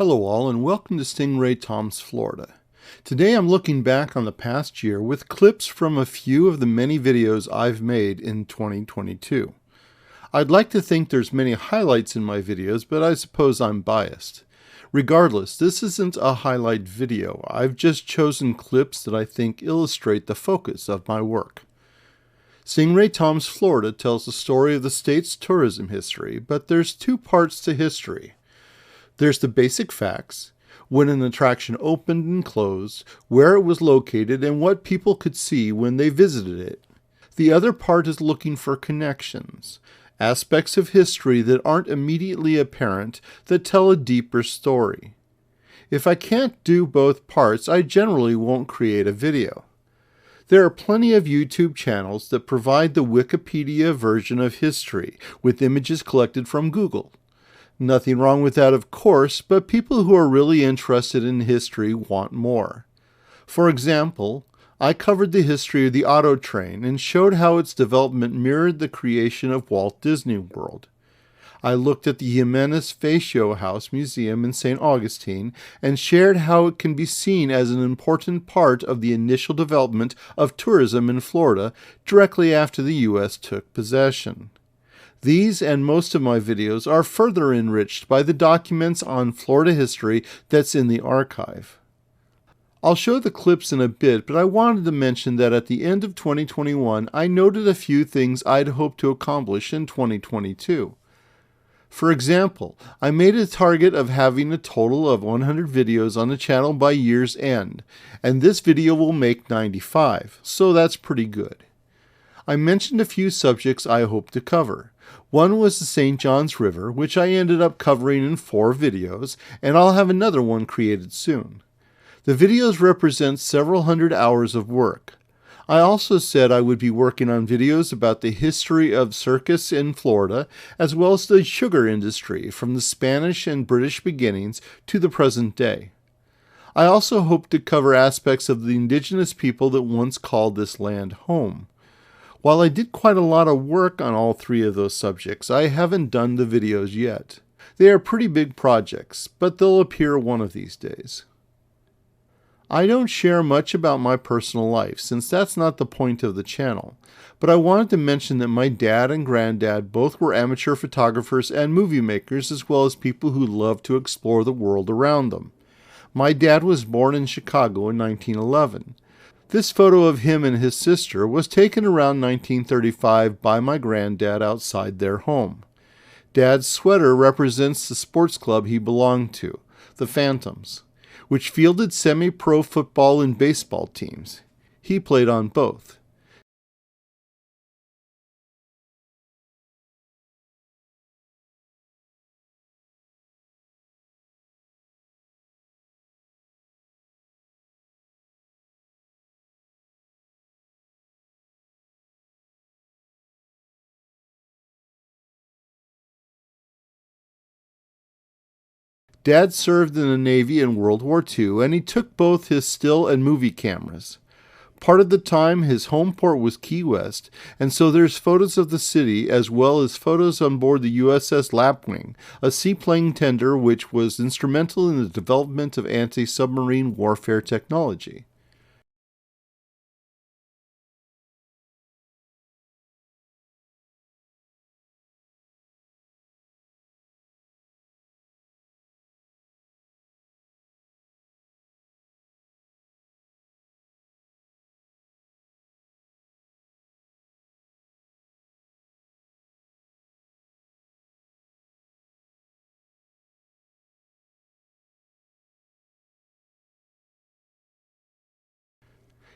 Hello all and welcome to Stingray Tom's Florida. Today I'm looking back on the past year with clips from a few of the many videos I've made in 2022. I'd like to think there's many highlights in my videos, but I suppose I'm biased. Regardless, this isn't a highlight video. I've just chosen clips that I think illustrate the focus of my work. Stingray Tom's Florida tells the story of the state's tourism history, but there's two parts to history. There's the basic facts, when an attraction opened and closed, where it was located, and what people could see when they visited it. The other part is looking for connections, aspects of history that aren't immediately apparent that tell a deeper story. If I can't do both parts, I generally won't create a video. There are plenty of YouTube channels that provide the Wikipedia version of history with images collected from Google. Nothing wrong with that, of course, but people who are really interested in history want more. For example, I covered the history of the auto train and showed how its development mirrored the creation of Walt Disney World. I looked at the Jimenez Facio House Museum in St. Augustine and shared how it can be seen as an important part of the initial development of tourism in Florida directly after the U.S. took possession. These and most of my videos are further enriched by the documents on Florida history that's in the archive. I'll show the clips in a bit, but I wanted to mention that at the end of 2021, I noted a few things I'd hoped to accomplish in 2022. For example, I made a target of having a total of 100 videos on the channel by year's end, and this video will make 95, so that's pretty good. I mentioned a few subjects I hope to cover. One was the St. Johns River, which I ended up covering in 4 videos, and I'll have another one created soon. The videos represent several hundred hours of work. I also said I would be working on videos about the history of circus in Florida, as well as the sugar industry from the Spanish and British beginnings to the present day. I also hope to cover aspects of the indigenous people that once called this land home. While I did quite a lot of work on all 3 of those subjects, I haven't done the videos yet. They are pretty big projects, but they'll appear one of these days. I don't share much about my personal life, since that's not the point of the channel, but I wanted to mention that my dad and granddad both were amateur photographers and movie makers, as well as people who loved to explore the world around them. My dad was born in Chicago in 1911. This photo of him and his sister was taken around 1935 by my granddad outside their home. Dad's sweater represents the sports club he belonged to, the Phantoms, which fielded semi-pro football and baseball teams. He played on both. Dad served in the Navy in World War II, and he took both his still and movie cameras. Part of the time, his home port was Key West, and so there's photos of the city as well as photos on board the USS Lapwing, a seaplane tender which was instrumental in the development of anti-submarine warfare technology.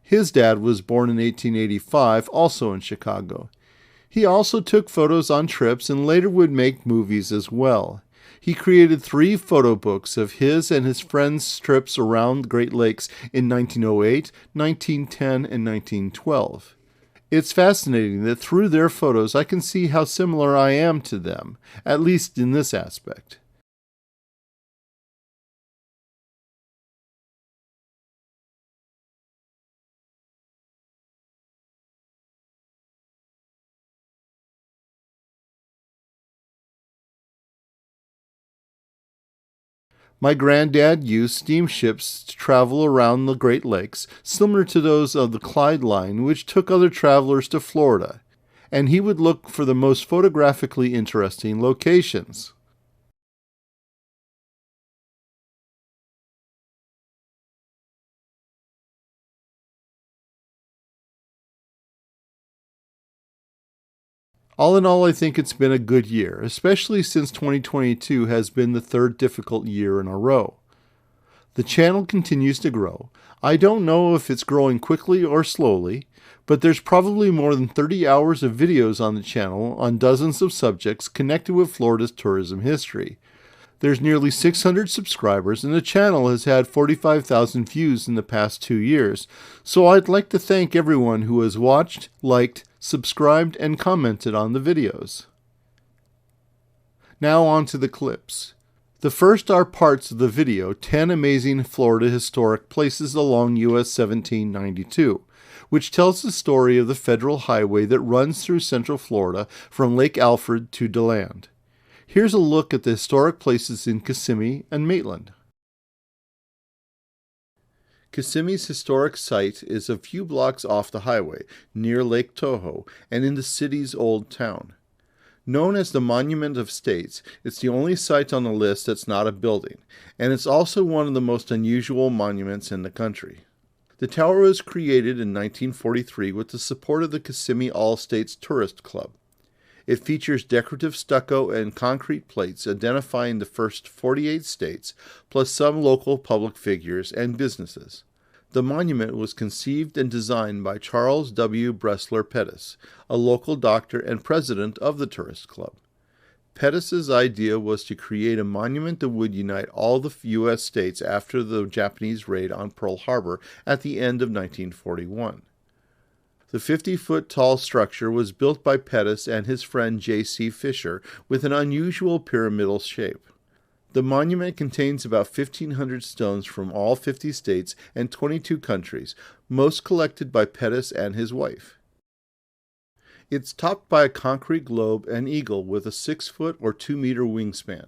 His dad was born in 1885, also in Chicago. He also took photos on trips and later would make movies as well. He created 3 photo books of his and his friends' trips around the Great Lakes in 1908, 1910, and 1912. It's fascinating that through their photos I can see how similar I am to them, at least in this aspect. My granddad used steamships to travel around the Great Lakes, similar to those of the Clyde Line, which took other travelers to Florida, and he would look for the most photographically interesting locations. All in all, I think it's been a good year, especially since 2022 has been the third difficult year in a row. The channel continues to grow. I don't know if it's growing quickly or slowly, but there's probably more than 30 hours of videos on the channel on dozens of subjects connected with Florida's tourism history. There's nearly 600 subscribers, and the channel has had 45,000 views in the past 2 years, so I'd like to thank everyone who has watched, liked, subscribed, and commented on the videos. Now on to the clips. The first are parts of the video, 10 Amazing Florida Historic Places Along US 1792, which tells the story of the federal highway that runs through Central Florida from Lake Alfred to DeLand. Here's a look at the historic places in Kissimmee and Maitland. Kissimmee'S historic site is a few blocks off the highway, near Lake Toho, and in the city's old town. Known as the Monument of States, it's the only site on the list that's not a building, and it's also one of the most unusual monuments in the country. The tower was created in 1943 with the support of the Kissimmee All-States Tourist Club. It features decorative stucco and concrete plates identifying the first 48 states, plus some local public figures and businesses. The monument was conceived and designed by Charles W. Bressler Pettis, a local doctor and president of the Tourist Club. Pettis's idea was to create a monument that would unite all the U.S. states after the Japanese raid on Pearl Harbor at the end of 1941. The 50-foot tall structure was built by Pettis and his friend J.C. Fisher with an unusual pyramidal shape. The monument contains about 1,500 stones from all 50 states and 22 countries, most collected by Pettis and his wife. It's topped by a concrete globe and eagle with a 6-foot or 2-meter wingspan.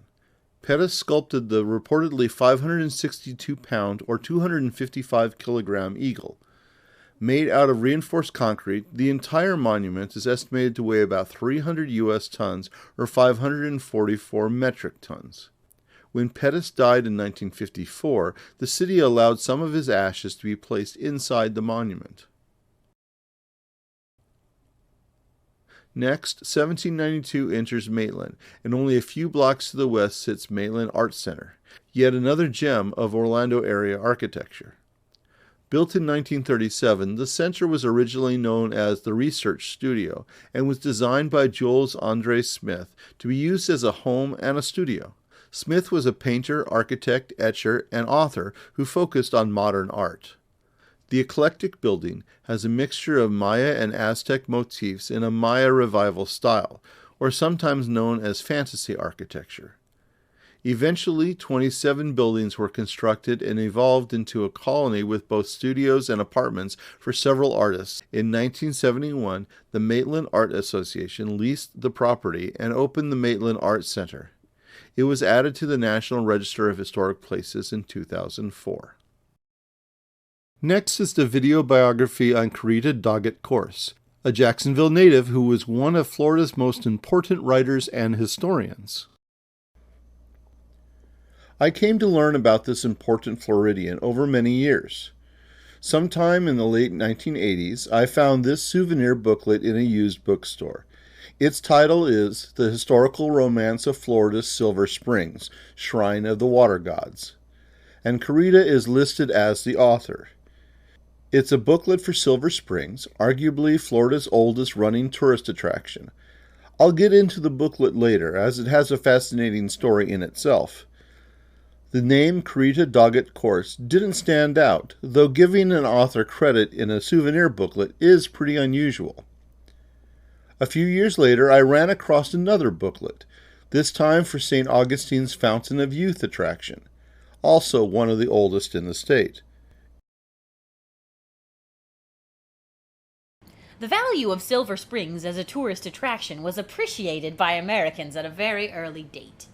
Pettis sculpted the reportedly 562-pound or 255-kilogram eagle. Made out of reinforced concrete, the entire monument is estimated to weigh about 300 U.S. tons or 544 metric tons. When Pettis died in 1954, the city allowed some of his ashes to be placed inside the monument. Next, 1792 enters Maitland, and only a few blocks to the west sits Mainland Art Center, yet another gem of Orlando area architecture. Built in 1937, the center was originally known as the Research Studio and was designed by Jules Andre Smith to be used as a home and a studio. Smith was a painter, architect, etcher, and author who focused on modern art. The eclectic building has a mixture of Maya and Aztec motifs in a Maya revival style, or sometimes known as fantasy architecture. Eventually, 27 buildings were constructed and evolved into a colony with both studios and apartments for several artists. In 1971, the Maitland Art Association leased the property and opened the Maitland Art Center. It was added to the National Register of Historic Places in 2004. Next is the video biography on Carita Doggett Corse, a Jacksonville native who was one of Florida's most important writers and historians. I came to learn about this important Floridian over many years. Sometime in the late 1980s, I found this souvenir booklet in a used bookstore. Its title is The Historical Romance of Florida's Silver Springs, Shrine of the Water Gods, and Carita is listed as the author. It's a booklet for Silver Springs, arguably Florida's oldest running tourist attraction. I'll get into the booklet later, as it has a fascinating story in itself. The name Carita Doggett Corse didn't stand out, though giving an author credit in a souvenir booklet is pretty unusual. A few years later, I ran across another booklet, this time for St. Augustine's Fountain of Youth attraction, also one of the oldest in the state. The value of Silver Springs as a tourist attraction was appreciated by Americans at a very early date.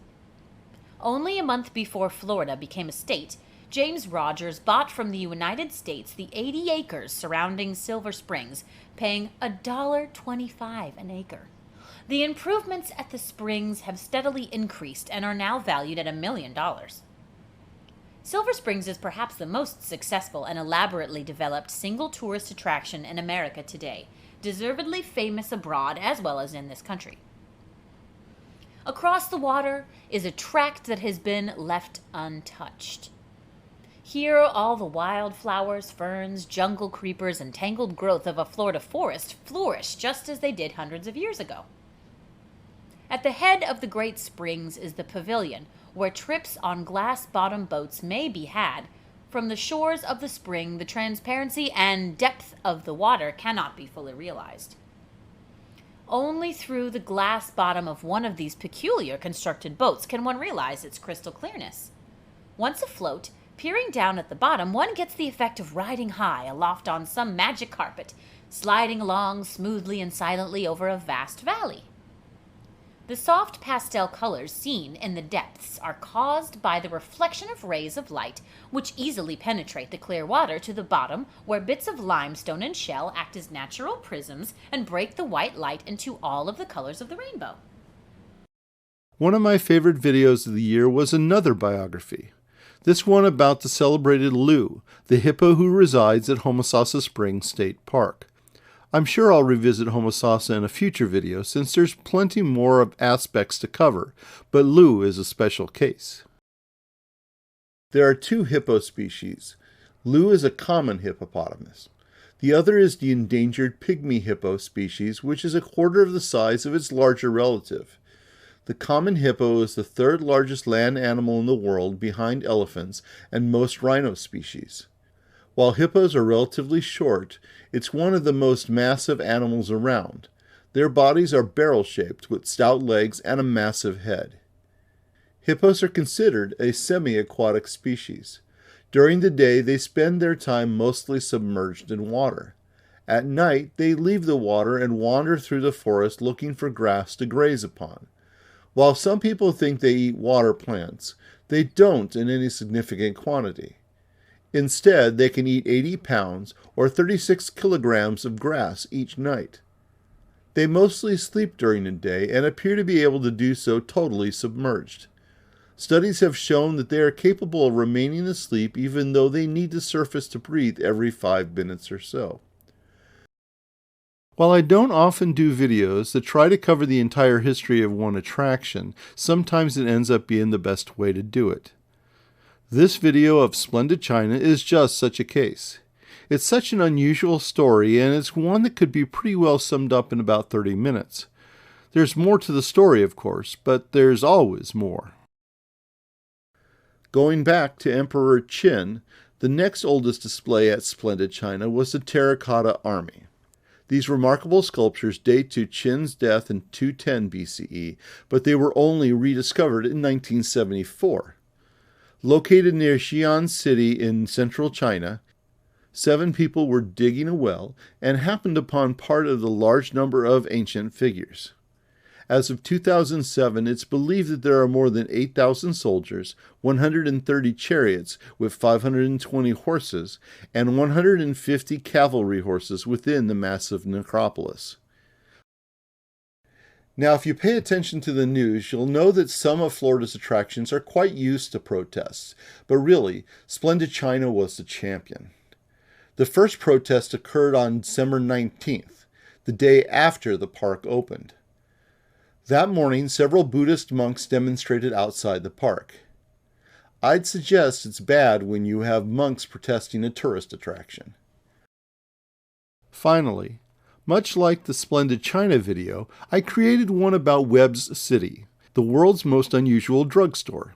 Only a month before Florida became a state, James Rogers bought from the United States the 80 acres surrounding Silver Springs, paying $1.25 an acre. The improvements at the springs have steadily increased and are now valued at $1 million. Silver Springs is perhaps the most successful and elaborately developed single tourist attraction in America today, deservedly famous abroad as well as in this country. Across the water is a tract that has been left untouched. Here, all the wildflowers, ferns, jungle creepers, and tangled growth of a Florida forest flourish just as they did hundreds of years ago. At the head of the Great Springs is the pavilion, where trips on glass-bottom boats may be had. From the shores of the spring, the transparency and depth of the water cannot be fully realized. Only through the glass bottom of one of these peculiar constructed boats can one realize its crystal clearness. Once afloat, peering down at the bottom, one gets the effect of riding high aloft on some magic carpet, sliding along smoothly and silently over a vast valley. The soft pastel colors seen in the depths are caused by the reflection of rays of light which easily penetrate the clear water to the bottom, where bits of limestone and shell act as natural prisms and break the white light into all of the colors of the rainbow. One of my favorite videos of the year was another biography. This one about the celebrated Lou, the hippo who resides at Homosassa Springs State Park. I'm sure I'll revisit Homosassa in a future video since there's plenty more of aspects to cover, but Lou is a special case. There are two hippo species. Lou is a common hippopotamus. The other is the endangered pygmy hippo species, which is a quarter of the size of its larger relative. The common hippo is the third largest land animal in the world behind elephants and most rhino species. While hippos are relatively short, it's one of the most massive animals around. Their bodies are barrel-shaped with stout legs and a massive head. Hippos are considered a semi-aquatic species. During the day, they spend their time mostly submerged in water. At night, they leave the water and wander through the forest looking for grass to graze upon. While some people think they eat water plants, they don't in any significant quantity. Instead, they can eat 80 pounds or 36 kilograms of grass each night. They mostly sleep during the day and appear to be able to do so totally submerged. Studies have shown that they are capable of remaining asleep even though they need to surface to breathe every 5 minutes or so. While I don't often do videos that try to cover the entire history of one attraction, sometimes it ends up being the best way to do it. This video of Splendid China is just such a case. It's such an unusual story, and it's one that could be pretty well summed up in about 30 minutes. There's more to the story, of course, but there's always more. Going back to Emperor Qin, the next oldest display at Splendid China was the Terracotta Army. These remarkable sculptures date to Qin's death in 210 BCE, but they were only rediscovered in 1974. Located near Xi'an City in central China, 7 people were digging a well and happened upon part of the large number of ancient figures. As of 2007, it's believed that there are more than 8,000 soldiers, 130 chariots with 520 horses, and 150 cavalry horses within the massive necropolis. Now, if you pay attention to the news, you'll know that some of Florida's attractions are quite used to protests, but really, Splendid China was the champion. The first protest occurred on December 19th, the day after the park opened. That morning, several Buddhist monks demonstrated outside the park. I'd suggest it's bad when you have monks protesting a tourist attraction. Finally, much like the Splendid China video, I created one about Webb's City, the world's most unusual drugstore.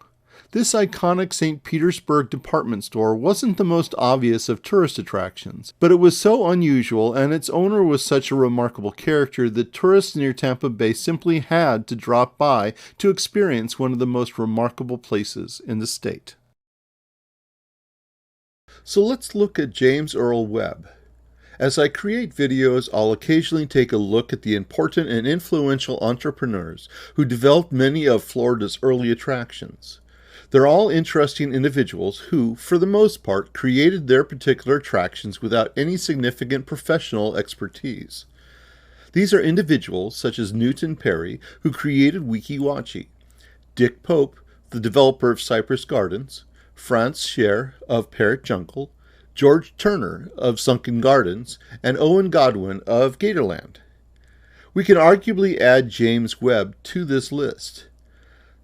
This iconic St. Petersburg department store wasn't the most obvious of tourist attractions, but it was so unusual and its owner was such a remarkable character that tourists near Tampa Bay simply had to drop by to experience one of the most remarkable places in the state. So let's look at James Earl Webb. As I create videos, I'll occasionally take a look at the important and influential entrepreneurs who developed many of Florida's early attractions. They're all interesting individuals who, for the most part, created their particular attractions without any significant professional expertise. These are individuals such as Newton Perry, who created Weeki Wachee, Dick Pope, the developer of Cypress Gardens, Franz Scher of Parrot Jungle, George Turner of Sunken Gardens, and Owen Godwin of Gatorland. We can arguably add James Webb to this list.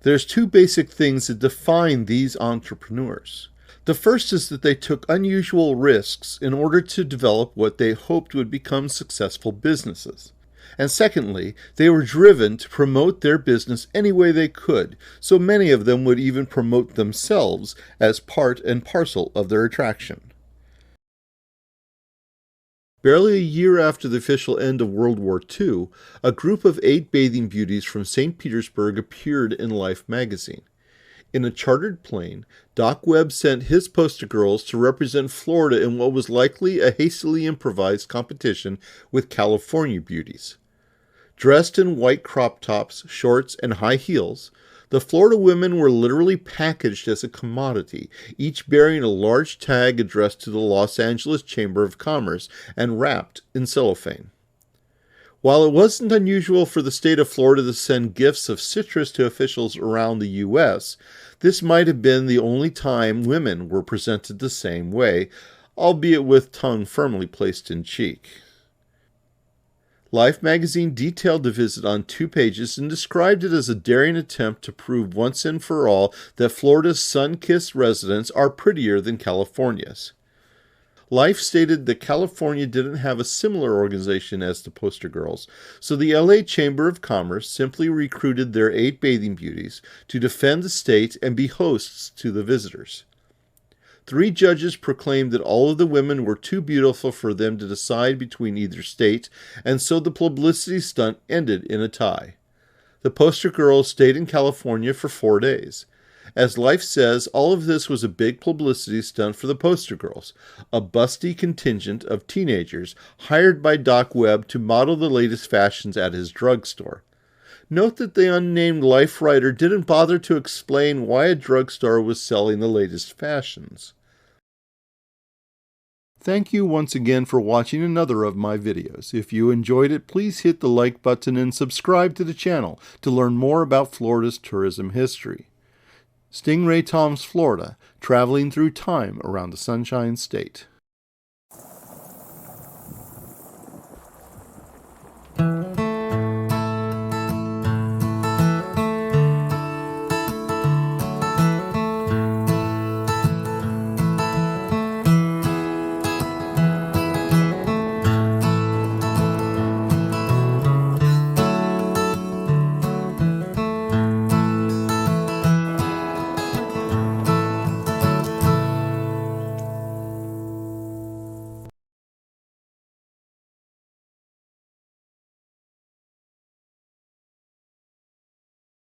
There's two basic things that define these entrepreneurs. The first is that they took unusual risks in order to develop what they hoped would become successful businesses. And secondly, they were driven to promote their business any way they could, so many of them would even promote themselves as part and parcel of their attraction. Barely a year after the official end of World War II, a group of 8 bathing beauties from St. Petersburg appeared in Life magazine. In a chartered plane, Doc Webb sent his poster girls to represent Florida in what was likely a hastily improvised competition with California beauties. Dressed in white crop tops, shorts, and high heels, the Florida women were literally packaged as a commodity, each bearing a large tag addressed to the Los Angeles Chamber of Commerce and wrapped in cellophane. While it wasn't unusual for the state of Florida to send gifts of citrus to officials around the U.S., this might have been the only time women were presented the same way, albeit with tongue firmly placed in cheek. Life magazine detailed the visit on 2 pages and described it as a daring attempt to prove once and for all that Florida's sun-kissed residents are prettier than California's. Life stated that California didn't have a similar organization as the poster girls, so the LA Chamber of Commerce simply recruited their 8 bathing beauties to defend the state and be hosts to the visitors. 3 judges proclaimed that all of the women were too beautiful for them to decide between either state, and so the publicity stunt ended in a tie. The poster girls stayed in California for 4 days. As Life says, all of this was a big publicity stunt for the poster girls, a busty contingent of teenagers hired by Doc Webb to model the latest fashions at his drugstore. Note that the unnamed Life writer didn't bother to explain why a drugstore was selling the latest fashions. Thank you once again for watching another of my videos. If you enjoyed it, please hit the like button and subscribe to the channel to learn more about Florida's tourism history. Stingray Tom's Florida, traveling through time around the Sunshine State.